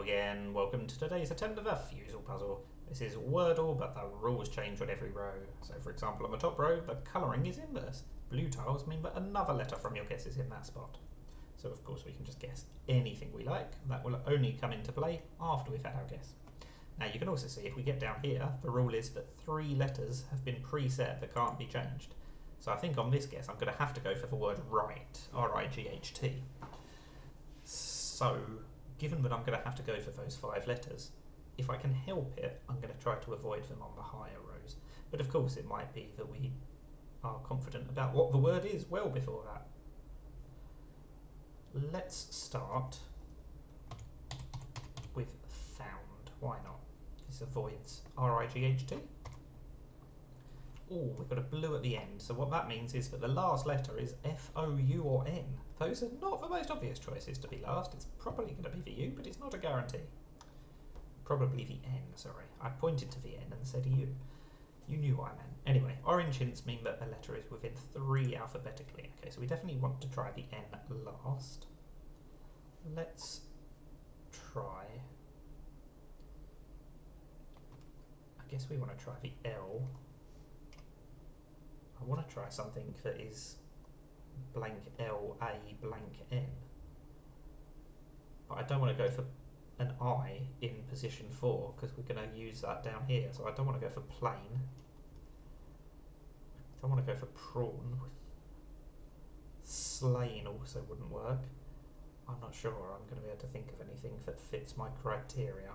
again. Welcome to today's attempt of a Fusele puzzle. This is Wordle, but the rules change on every row. So for example, on the top row, the colouring is inverse. Blue tiles mean that another letter from your guess is in that spot. So of course we can just guess anything we like. That will only come into play after we've had our guess. Now you can also see if we get down here, the rule is that 3 letters have been preset that can't be changed. So I think on this guess I'm going to have to go for the word right, R-I-G-H-T. So, given that I'm going to have to go for those 5 letters, if I can help it, I'm going to try to avoid them on the higher rows. But of course it might be that we are confident about what the word is well before that. Let's start with found. Why not? This avoids R-I-G-H-T. Oh, we've got a blue at the end, so what that means is that the last letter is F-O-U or N. Those are not the most obvious choices to be last. It's probably going to be the U, but it's not a guarantee. Probably the N, sorry. I pointed to the N and said U. You knew what I meant. Anyway, orange hints mean that a letter is within 3 alphabetically. Okay, so we definitely want to try the N last. Let's try... I guess we want to try the L. I want to try something that is blank L, A, blank N. But I don't want to go for an I in position 4 because we're going to use that down here. So I don't want to go for plain. I don't want to go for prawn. Slain also wouldn't work. I'm not sure I'm going to be able to think of anything that fits my criteria.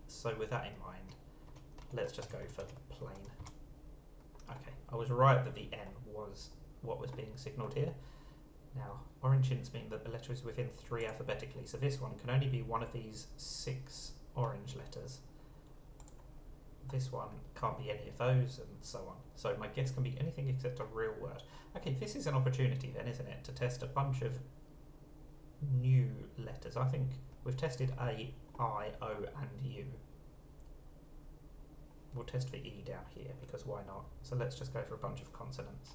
So with that in mind, let's just go for plain. Okay, I was right that the N was what was being signalled here. Now, orange hints mean that the letter is within 3 alphabetically, so this one can only be one of these 6 orange letters. This one can't be any of those, and so on. So my guess can be anything except a real word. Okay, this is an opportunity then, isn't it, to test a bunch of new letters. I think we've tested A, I, O, and U. We'll test the E down here, because why not? So let's just go for a bunch of consonants.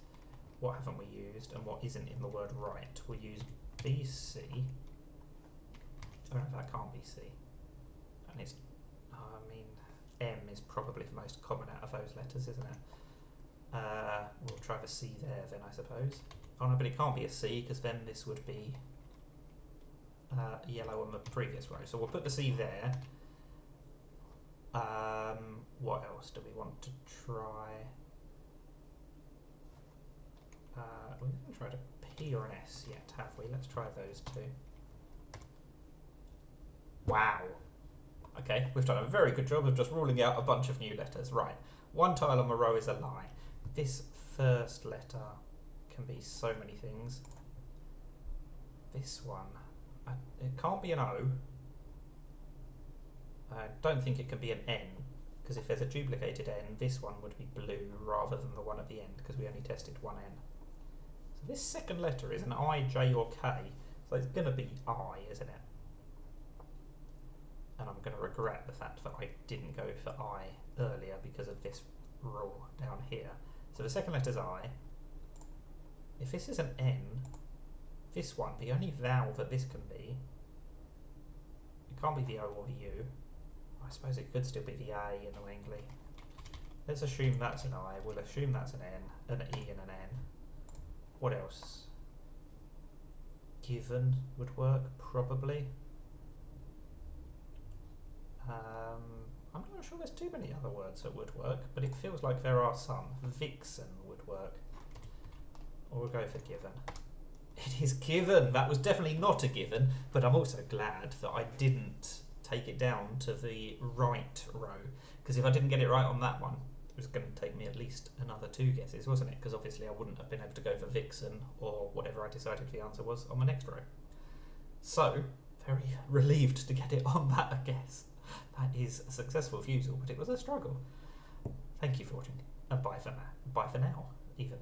What haven't we used, and what isn't in the word right? We'll use B, C. Oh no, that can't be C. And it's, I mean, M is probably the most common out of those letters, isn't it? We'll try the C there then, I suppose. Oh no, but it can't be a C, because then this would be yellow on the previous row. So we'll put the C there. What else do we want to try? We haven't tried a P or an S yet, have we? Let's try those 2. Wow. Okay, we've done a very good job of just ruling out a bunch of new letters. Right, 1 tile on the row is a lie. This first letter can be so many things. This one, it can't be an O. I don't think it can be an N, because if there's a duplicated N, this one would be blue rather than the one at the end, because we only tested 1 N. So this second letter is an I, J or K, so it's going to be I, isn't it? And I'm going to regret the fact that I didn't go for I earlier because of this rule down here. So the second letter's I. If this is an N, this one, the only vowel that this can be, it can't be the O or the U. I suppose it could still be the A annoyingly. Let's assume that's an I, we'll assume that's an N, an E and an N. What else? Given would work, probably. I'm not sure there's too many other words that would work, but it feels like there are some. Vixen would work. Or we'll go for given. It is given! That was definitely not a given, but I'm also glad that I didn't take it down to the right row, because if I didn't get it right on that one, it was going to take me at least another 2 guesses, wasn't it? Because obviously I wouldn't have been able to go for Vixen or whatever I decided the answer was on the next row. So, very relieved to get it on that guess. That is a successful Fusele, but it was a struggle. Thank you for watching, and bye for now, even.